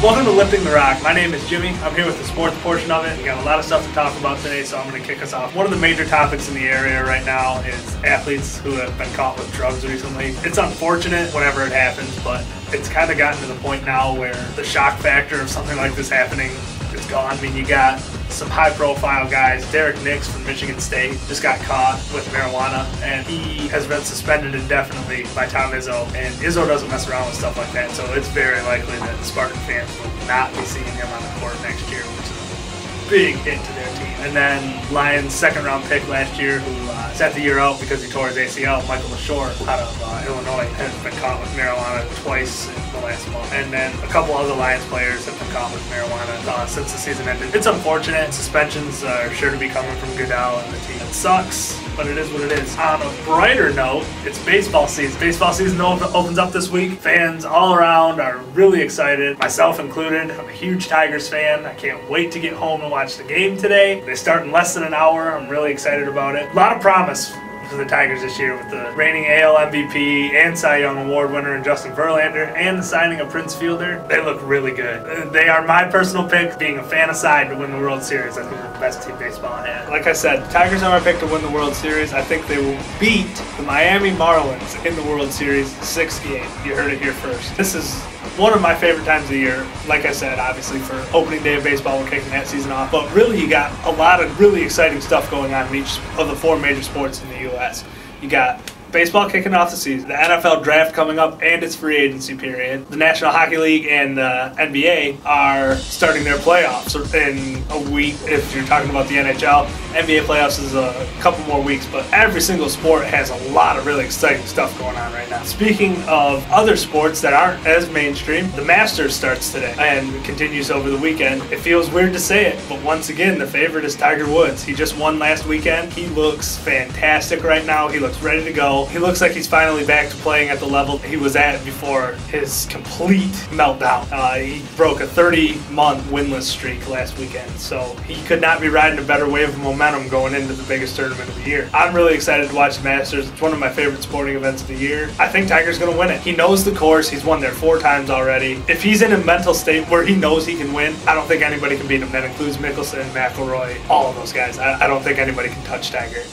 Welcome to Lifting the Rock. My name is Jimmy. I'm here with the sports portion of it. We got a lot of stuff to talk about today, so I'm going to kick us off. One of the major topics in the area right now is athletes who have been caught with drugs recently. It's unfortunate whenever it happens, but it's kind of gotten to the point now where the shock factor of something like this happening is gone. I mean, you got some high-profile guys. Derek Nix from Michigan State just got caught with marijuana, and he has been suspended indefinitely by Tom Izzo. And Izzo doesn't mess around with stuff like that, so it's very likely that the Spartan fans will not be seeing him on the court next year, which is a big hit to their team. And then Lions' second-round pick last year, who sat the year out because he tore his ACL, Michael LaShore out of Illinois, has been caught with marijuana twice in the last month. And then a couple other Lions players have been caught with marijuana since the season ended. It's unfortunate. Suspensions are sure to be coming from Goodell and the team. It sucks, but it is what it is. On a brighter note, it's baseball season. Baseball season opens up this week. Fans all around are really excited, myself included. I'm a huge Tigers fan. I can't wait to get home and watch the game today. They start in less than an hour. I'm really excited about it. A lot of promise for the Tigers this year with the reigning AL MVP and Cy Young Award winner in Justin Verlander and the signing of Prince Fielder. They look really good. They are my personal pick, being a fan aside, to win the World Series. I think they're the best team baseball had. Like I said, the Tigers are my pick to win the World Series. I think they will beat the Miami Marlins in the World Series 6th game. You heard it here first. This is one of my favorite times of the year. Like I said, obviously for opening day of baseball, we're kicking that season off. But really, you got a lot of really exciting stuff going on in each of the four major sports in the U.S. You got baseball kicking off the season, the NFL draft coming up and its free agency period. The National Hockey League and the NBA are starting their playoffs in a week. If you're talking about the NHL, NBA playoffs is a couple more weeks, but every single sport has a lot of really exciting stuff going on right now. Speaking of other sports that aren't as mainstream, the Masters starts today and continues over the weekend. It feels weird to say it, but once again, the favorite is Tiger Woods. He just won last weekend. He looks fantastic right now. He looks ready to go. He looks like he's finally back to playing at the level he was at before his complete meltdown. He broke a 30-month winless streak last weekend, so he could not be riding a better wave of momentum going into the biggest tournament of the year. I'm really excited to watch the Masters. It's one of my favorite sporting events of the year. I think Tiger's going to win it. He knows the course. He's won there 4 times already. If he's in a mental state where he knows he can win, I don't think anybody can beat him. That includes Mickelson, McIlroy, all of those guys. I don't think anybody can touch Tiger.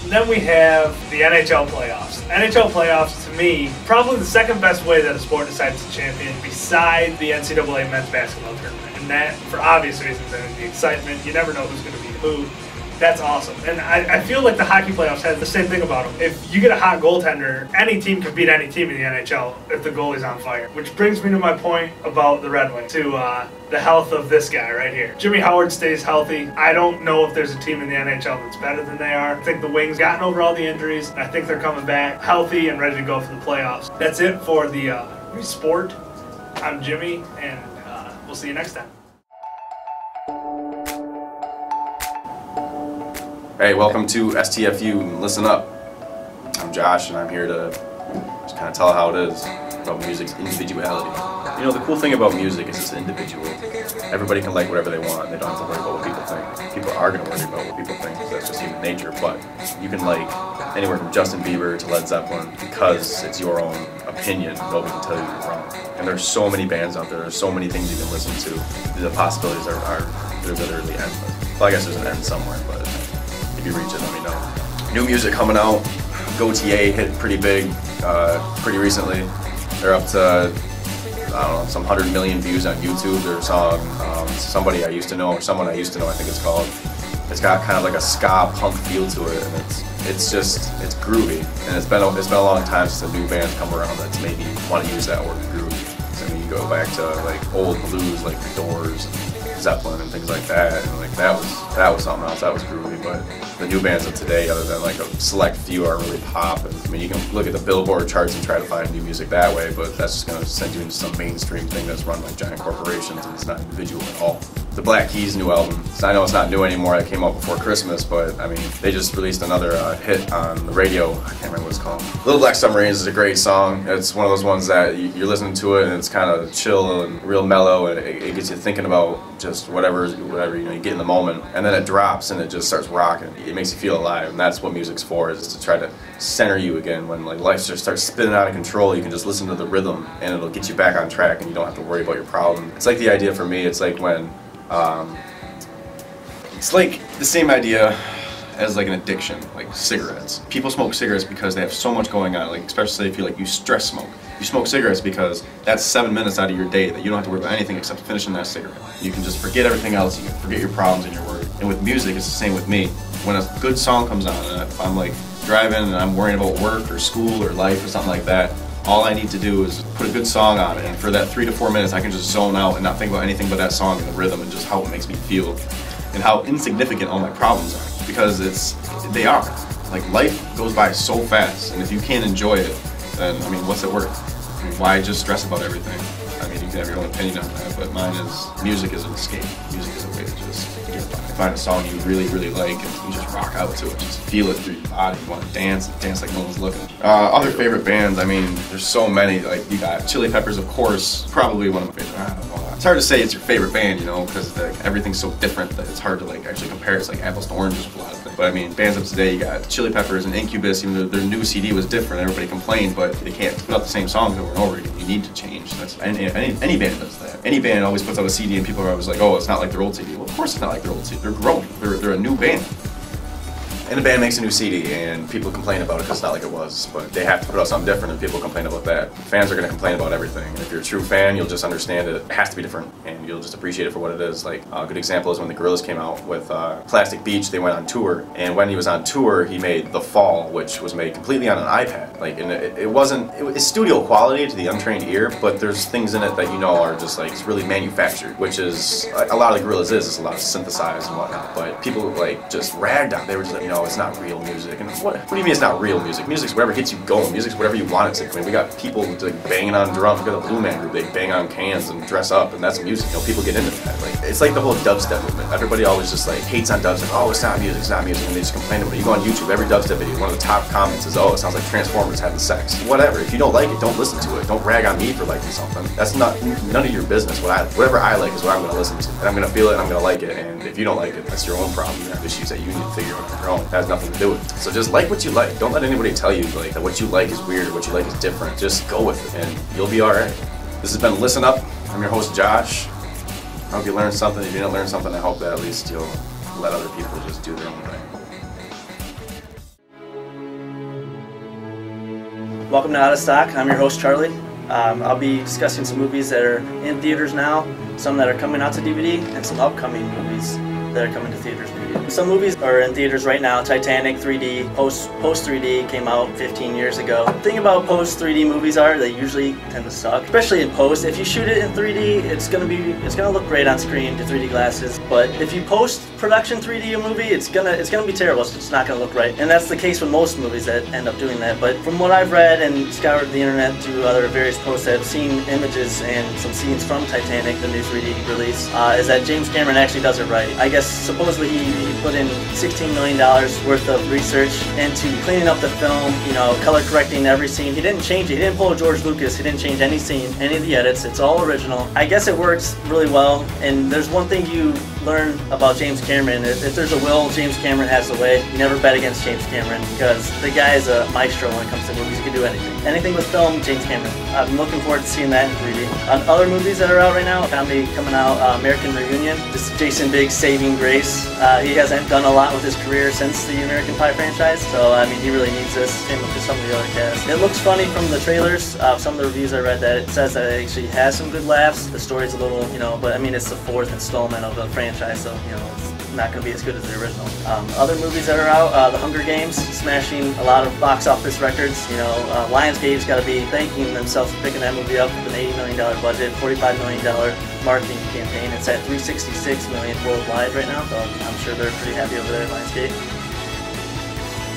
Then we have the NHL playoffs. NHL playoffs, to me, probably the second best way that a sport decides to champion beside the NCAA men's basketball tournament. And that, for obvious reasons, and the excitement, you never know who's going to beat who. That's awesome. And I feel like the hockey playoffs has the same thing about them. If you get a hot goaltender, any team can beat any team in the NHL if the goalie's on fire. Which brings me to my point about the Red Wings, to the health of this guy right here. Jimmy Howard stays healthy. I don't know if there's a team in the NHL that's better than they are. I think the Wings gotten over all the injuries, and I think they're coming back healthy and ready to go for the playoffs. That's it for the sport. I'm Jimmy, and we'll see you next time. Hey, welcome to STFU. Listen up. I'm Josh, and I'm here to just kind of tell how it is about music's individuality. You know, the cool thing about music is it's individual. Everybody can like whatever they want, and they don't have to worry about what people think. People are going to worry about what people think, because that's just human nature, but you can like anywhere from Justin Bieber to Led Zeppelin because it's your own opinion. Nobody can tell you you're wrong. And there's so many bands out there, there's so many things you can listen to. The possibilities are they're literally endless. Well, I guess there's an end somewhere, but if you reach it, let me know. New music coming out. Gotye hit pretty big pretty recently. They're up to, I don't know, some 100 million views on YouTube. Their song, Somebody I Used to Know, or Someone I Used to Know, I think it's called. It's got kind of like a ska punk feel to it, and it's groovy. And it's been a long time since a new band's come around that's made me want to use that word, groovy. So I mean, you go back to like old blues, like The Doors, Zeppelin, and things like that, and like that was something else. That was groovy. But the new bands of today, other than like a select few, are really pop. And I mean, you can look at the Billboard charts and try to find new music that way, but that's just going to send you into some mainstream thing that's run by giant corporations, and it's not individual at all. the Black Keys' new album. So I know it's not new anymore, it came out before Christmas, but I mean, they just released another hit on the radio. I can't remember what it's called. Little Black Submarines is a great song. It's one of those ones that you're listening to it and it's kind of chill and real mellow, and it gets you thinking about just whatever you know, you get in the moment. And then it drops and it just starts rocking. It makes you feel alive, and that's what music's for, is to try to center you again. When like life just starts spinning out of control, you can just listen to the rhythm and it'll get you back on track and you don't have to worry about your problem. It's like the idea for me, it's like when it's like the same idea as like an addiction, like cigarettes. People smoke cigarettes because they have so much going on, like especially if you stress smoke. You smoke cigarettes because that's 7 minutes out of your day that you don't have to worry about anything except finishing that cigarette. You can just forget everything else, you can forget your problems and your worry. And with music, it's the same with me. When a good song comes on, and if I'm like driving and I'm worrying about work or school or life or something like that, all I need to do is put a good song on it, and for that 3 to 4 minutes I can just zone out and not think about anything but that song and the rhythm and just how it makes me feel and how insignificant all my problems are, because they are. Like, life goes by so fast, and if you can't enjoy it, then I mean, what's it worth? I mean, why just stress about everything? I mean, you can have your own opinion on that, but mine is music is an escape. Music is a way to just get by. Find a song you really, really like and you just rock out to it. Just feel it through your body. You want to dance like no one's looking. Other favorite bands, I mean, there's so many. Like, you got Chili Peppers, of course, probably one of my favorite. I don't know. It's hard to say it's your favorite band, you know, because everything's so different that it's hard to like actually compare. It's like apples to oranges with a lot of things. But I mean, bands of today, you got Chili Peppers and Incubus. Even though their new CD was different, everybody complained, but they can't put out the same songs over and over again. You need to change. That's any band does that. Any band always puts out a CD and people are always like, oh, it's not like their old CD. Well, of course it's not like their old CD. They're growing. They're a new band. And a band makes a new CD and people complain about it because it's not like it was, but they have to put out something different and people complain about that. Fans are going to complain about everything, and if you're a true fan, you'll just understand it has to be different and you'll just appreciate it for what it is. Like, a good example is when the Gorillaz came out with Plastic Beach. They went on tour, and when he was on tour he made The Fall, which was made completely on an iPad. Like, and it was studio quality to the untrained ear, but there's things in it that you know are just like, it's really manufactured, which is a lot of the Gorillaz is. It's a lot of synthesized and whatnot, but people like just ragged on. They were just like, you know, it's not real music. And what do you mean it's not real music? Music's whatever gets you going. Music's whatever you want it to. I mean, we got people like banging on drums. We got the Blue Man Group. They bang on cans and dress up, and that's music. You know, people get into that. Like, it's like the whole dubstep movement. Everybody always just like hates on dubstep. Oh, it's not music. It's not music. And they just complain about it. You go on YouTube, every dubstep video, one of the top comments is, oh, it sounds like Transformers having sex. Whatever. If you don't like it, don't listen to it. Don't rag on me for liking something. That's none of your business. Whatever I like is what I'm going to listen to, and I'm going to feel it, and I'm going to like it. And if you don't like it, that's your own problem. You have issues that you need to figure out on your own. That has nothing to do with it. So just like what you like. Don't let anybody tell you like that what you like is weird or what you like is different. Just go with it and you'll be alright. This has been Listen Up. I'm your host, Josh. I hope you learned something. If you didn't learn something, I hope that at least you'll let other people just do their own thing. Welcome to Out of Stock. I'm your host, Charlie. I'll be discussing some movies that are in theaters now, some that are coming out to DVD, and some upcoming movies that are coming to theaters maybe. Some movies are in theaters right now. Titanic 3D, post 3D came out 15 years ago. The thing about post 3D movies are they usually tend to suck, especially in post. If you shoot it in 3D, it's gonna look great on screen to 3D glasses. But if you post production 3D a movie, it's gonna be terrible. It's not gonna look right. And that's the case with most movies that end up doing that. But from what I've read and scoured the internet through other various posts, I've seen images and some scenes from Titanic, the new 3D release, is that James Cameron actually does it right. I guess supposedly he put in $16 million worth of research into cleaning up the film, you know, color correcting every scene. He didn't change it. He didn't pull a George Lucas. He didn't change any scene, any of the edits. It's all original. I guess it works really well. And there's one thing you learn about James Cameron. If there's a will, James Cameron has the way. You never bet against James Cameron because the guy is a maestro when it comes to movies. He can do anything. Anything with film, James Cameron. I'm looking forward to seeing that in 3D. On other movies that are out right now, comedy coming out, American Reunion. This is Jason Biggs' saving grace. He hasn't done a lot with his career since the American Pie franchise, so I mean he really needs this. Same with some of the other cast. It looks funny from the trailers. Some of the reviews I read that it says that it actually has some good laughs. The story's a little, you know, but I mean it's the 4th installment of the franchise, so you know it's not going to be as good as the original. Other movies that are out, The Hunger Games, smashing a lot of box office records. You know, Lionsgate's got to be thanking themselves for picking that movie up with an $80 million budget, $45 million marketing campaign. It's at $366 million worldwide right now, so I'm sure they're pretty happy over there at Lionsgate.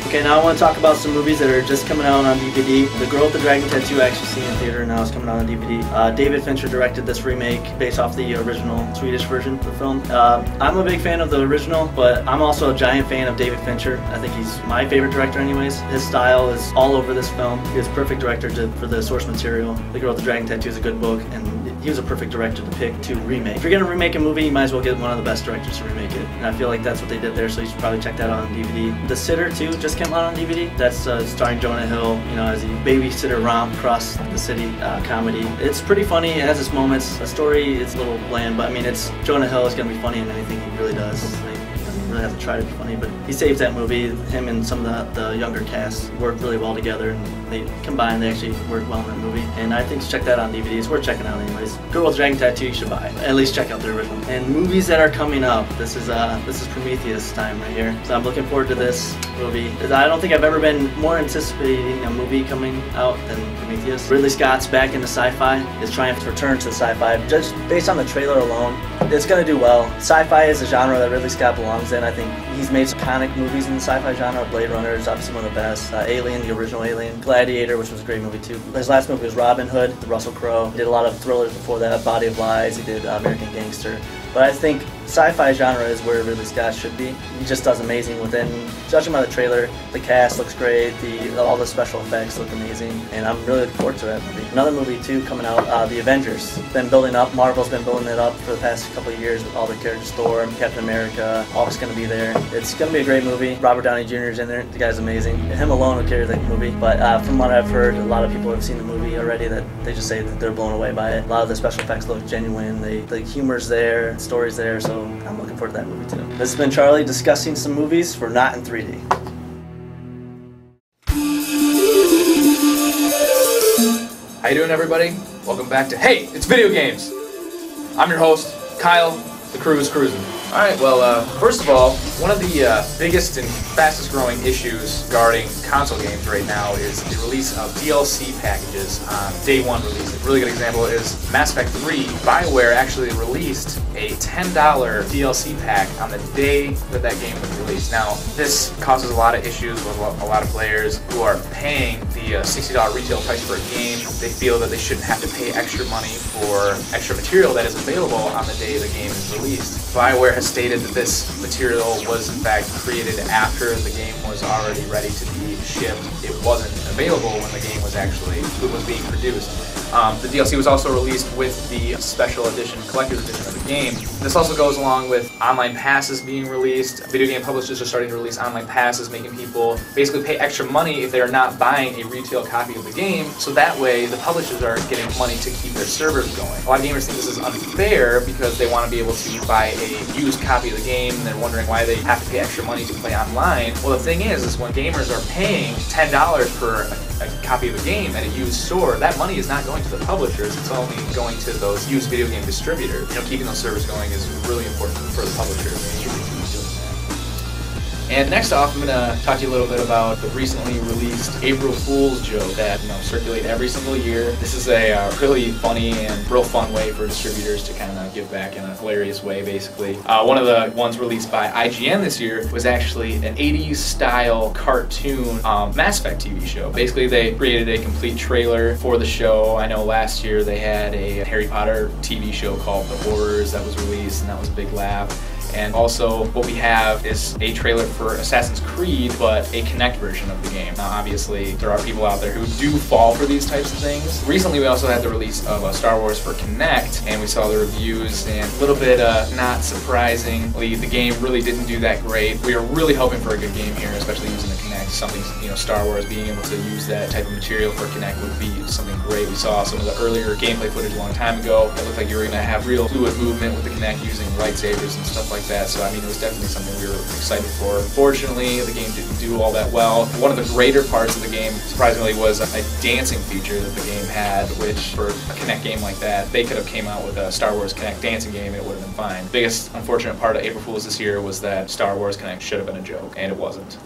Okay, now I want to talk about some movies that are just coming out on DVD. The Girl with the Dragon Tattoo I actually seen in theater, now it's coming out on DVD. David Fincher directed this remake based off the original Swedish version of the film. I'm a big fan of the original, but I'm also a giant fan of David Fincher. I think he's my favorite director anyways. His style is all over this film. He was a perfect director for the source material. The Girl with the Dragon Tattoo is a good book, and he was a perfect director to pick to remake. If you're gonna remake a movie, you might as well get one of the best directors to remake it. And I feel like that's what they did there, so you should probably check that out on DVD. The Sitter too just came out on DVD. That's starring Jonah Hill, you know, as a babysitter romp across the city comedy. It's pretty funny, it has its moments. The story is a little bland, but I mean, it's Jonah Hill is gonna be funny in anything he really does. He doesn't really have to try to be funny, but he saves that movie. Him and some of the younger cast work really well together, and they combined, they actually work well in that movie. And I think to check that on DVD, it's worth checking out anyways. Girl with Dragon Tattoo you should buy. At least check out the original. And movies that are coming up. This is Prometheus time right here. So I'm looking forward to this movie. I don't think I've ever been more anticipating a movie coming out than Prometheus. Ridley Scott's back into sci-fi. His triumphant return to sci-fi. Just based on the trailer alone, it's gonna do well. Sci-fi is a genre that Ridley Scott belongs in. I think he's made some iconic movies in the sci-fi genre. Blade Runner is obviously one of the best. Alien, the original Alien. Gladiator, which was a great movie too. His last movie was Robin Hood, with Russell Crowe. He did a lot of thrillers before that, Body of Lies. He did American Gangster. But I think sci-fi genre is where Ridley Scott should be. He just does amazing within, judging by the trailer, the cast looks great, all the special effects look amazing, and I'm really looking forward to that movie. Another movie too coming out, The Avengers. Been building up, Marvel's been building it up for the past couple of years with all the characters, Thor, Captain America, all is going to be there. It's going to be a great movie. Robert Downey Jr. is in there, the guy's amazing. Him alone would carry the movie, but from what I've heard, a lot of people have seen the movie already that they just say that they're blown away by it. A lot of the special effects look genuine, the humor's there, the story's there, so I'm looking forward to that movie too. This has been Charlie discussing some movies for Not in 3D. How you doing, everybody? Welcome back to Hey, It's Video Games! I'm your host, Kyle. The crew is cruising. Alright, well, first of all, one of the biggest and fastest growing issues regarding console games right now is the release of DLC packages on day one release. A really good example is Mass Effect 3. BioWare actually released a $10 DLC pack on the day that that game was released. Now, this causes a lot of issues with a lot of players who are paying the $60 retail price for a game. They feel that they shouldn't have to pay extra money for extra material that is available on the day the game is released. BioWare has stated that this material was in fact created after the game was already ready to be shipped. It wasn't available when the game was being produced. The DLC was also released with the special edition, collector's edition of the game. This also goes along with online passes being released. Video game publishers are starting to release online passes, making people basically pay extra money if they are not buying a retail copy of the game, so that way the publishers are getting money to keep their servers going. A lot of gamers think this is unfair because they want to be able to buy a used copy of the game and they're wondering why they have to pay extra money to play online. Well, the thing is when gamers are paying $10 for a copy of a game at a used store, that money is not going to the publishers, it's only going to those used video game distributors. You know, keeping those servers going is really important for the publishers. And next off, I'm going to talk to you a little bit about the recently released April Fool's joke that circulate every single year. This is a really funny and real fun way for distributors to kind of give back in a hilarious way, basically. One of the ones released by IGN this year was actually an 80s style cartoon Mass Effect TV show. Basically, they created a complete trailer for the show. I know last year they had a Harry Potter TV show called The Horrors that was released, and that was a big laugh. And also what we have is a trailer for Assassin's Creed, but a Kinect version of the game. Now obviously there are people out there who do fall for these types of things. Recently we also had the release of Star Wars for Kinect, and we saw the reviews, and a little bit not surprisingly, the game really didn't do that great. We are really hoping for a good game here, especially using the Kinect. Something, Star Wars being able to use that type of material for Kinect would be something great. We saw some of the earlier gameplay footage a long time ago. It looked like you were going to have real fluid movement with the Kinect using lightsabers and stuff like that. So I mean, it was definitely something we were excited for. Unfortunately, the game didn't do all that well. One of the greater parts of the game, surprisingly, was a dancing feature that the game had, which for a Kinect game like that, they could have came out with a Star Wars Kinect dancing game and it would have been fine. The biggest unfortunate part of April Fool's this year was that Star Wars Kinect should have been a joke, and it wasn't.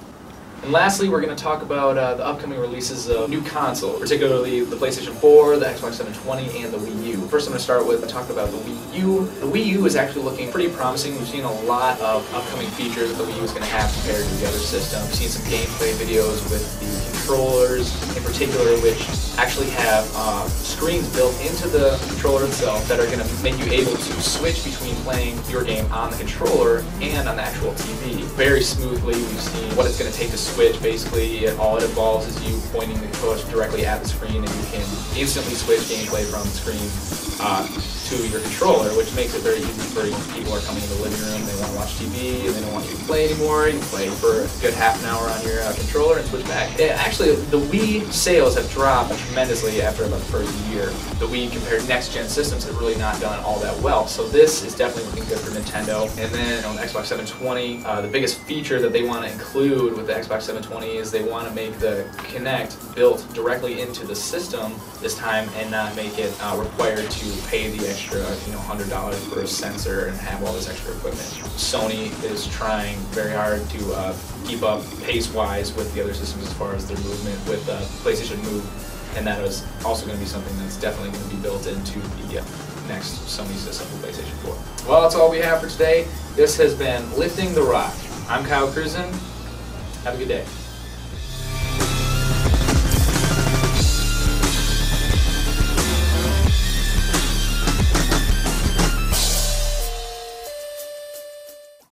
And lastly, we're going to talk about the upcoming releases of new consoles, particularly the PlayStation 4, the Xbox 720, and the Wii U. First, I'm going to start with talking about the Wii U. The Wii U is actually looking pretty promising. We've seen a lot of upcoming features that the Wii U is going to have compared to the other system. We've seen some gameplay videos with the controllers, in particular, which actually have screens built into the controller itself that are going to make you able to switch between playing your game on the controller and on the actual TV very smoothly. We've seen what it's going to take to switch. Basically, all it involves is you pointing the controller directly at the screen, and you can instantly switch gameplay from the screen to your controller, which makes it very easy for people who are coming in the living room, they want to watch TV, and they don't want you to play anymore. You can play for a good half an hour on your controller and switch back. Actually, the Wii sales have dropped tremendously after about the first year. The Wii compared to next-gen systems have really not done all that well, so this is definitely looking good for Nintendo. And then on the Xbox 720, the biggest feature that they want to include with the Xbox 720 is they want to make the Kinect built directly into the system this time and not make it required to pay the extra, $100 for a sensor and have all this extra equipment. Sony is trying very hard to keep up pace-wise with the other systems as far as their movement with PlayStation Move, and that is also going to be something that's definitely going to be built into the next Sony system, the PlayStation 4. Well, that's all we have for today. This has been Lifting the Rock. I'm Kyle Cruzen. Have a good day.